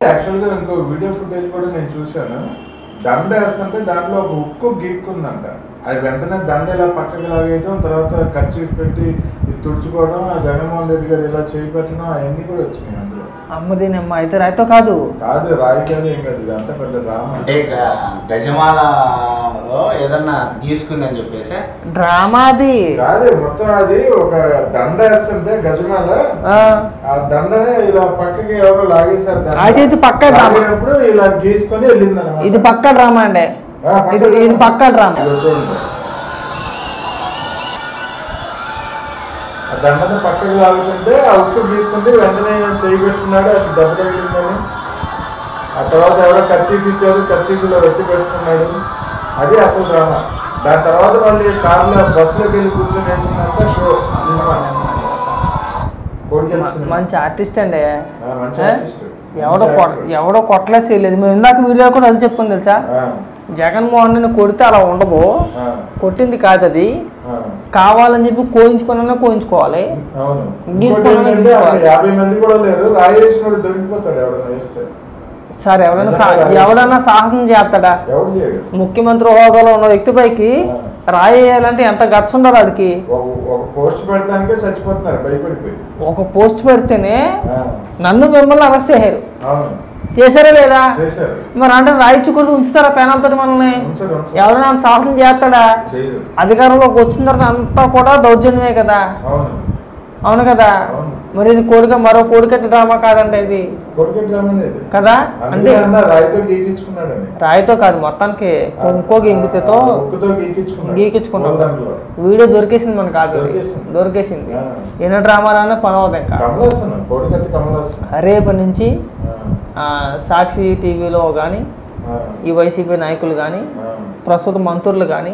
యాక్చువల్గా ఇంకో video footage కూడా నేను చూశాను. దండ వేస్తుంటే దాంట్లో ఒక ఉక్కు గీక్కుందంట. అది వెంటనే దండ ఇలా పక్కకి లాగేయడం, తర్వాత ఖర్చు పెట్టి తుడుచుకోవడం, జగన్మోహన్ రెడ్డి గారు ఇలా చేపెట్టడం అవన్నీ కూడా వచ్చినాయి అందులో. అమ్మదేనమ్మ అయితే రాయితో కాదు రాయి కాదు, ఏం కాదు, ఇదంతా పెద్ద డ్రామా. అంటే గజమాలలో ఏదన్నా గీసుకుందని చెప్పేసి డ్రామాది కాదు, మొత్తం అది ఒక దండ వేస్తుంటే గజమాల ఆ దండనే ఇలా పక్కకి ఎవరో లాగేశారు. అయితే ఇది పక్క డ్రామా ఇలా గీసుకొని వెళ్ళింది అన్నమాట. ఇది పక్క డ్రామా అండి, ఇది పక్క డ్రామా. చూడండి, ఆ దండని పక్కకి లాగుతుంటే ఆ ఉప్పు గీసుకుంటే వెంటనే చేయి పెట్టుకున్నాడు, అది దెబ్బ తగిలిందని. ఆ తర్వాత ఎవరో కర్చీఫ్ ఇచ్చారు, కర్చీఫ్లో వెత్తి పెట్టుకున్నాడు. అది అసలు డ్రామా. దాని తర్వాత మళ్ళీ కార్లో బస్సులోకి వెళ్ళి కూర్చొని వేసిందంతా షో సినిమా. మంచి ఆర్టిస్ట్ అండి, మంచి ఆర్టిస్ట్. ఎవడో కొట్టలేసి వెళ్ళేది. మేము ఇందాక వీడియో కూడా అది చెప్పుకుని తెలుసా, జగన్మోహన్ ని కొడితే అలా ఉండదు, కొట్టింది కాదు అది, కావాలని చెప్పి కోయించుకోవాలి, గీసుకున్నా. 50 మంది కూడా లేరు, రాయేసినోడు దొరికిపోతాడు ఎవడన్నా వేస్తే. సార్ ఎవడన్నా సాహసం చేస్తాడా? ముఖ్యమంత్రి హోదాలో ఉన్న వ్యక్తిపైకి రాయేయాలంటే ఎంత గట్స్ ఉండాలి వాడికి. ఒక పోస్ట్ పెడతానికే చచ్చిపోతున్నారు భయపడిపోయి. ఒక పోస్ట్ పెడితేనే నన్ను మిమ్మల్ని అరెస్ట్ చేశారు. చేశారా లేదా? మరి అంటే రాయించకూడదు, ఉంచుతారా పేనాలతో మనల్ని? ఎవరైనా సాహసం చేస్తాడా? అధికారంలోకి వచ్చిన తర్వాత అంతా కూడా దౌర్జన్యమే కదా. అవును కదా. మరి ఇది కోడిక మరో కోడిక డ్రామా కాదండి ఇది కదా. అంటే రాయితో కాదు, మొత్తానికి ఇంకో ఇంగుతో గీకించుకున్నాం. వీడియో దొరికేసింది మనకు, ఆల్రెడీ దొరికేసింది. ఎన్నో డ్రామాలన్నా పని అవుతాయి. ఇంకా రేపు నుంచి సాక్షి టీవీలో కానీ, ఈ వైసీపీ నాయకులు కానీ, ప్రస్తుత మంత్రులు కానీ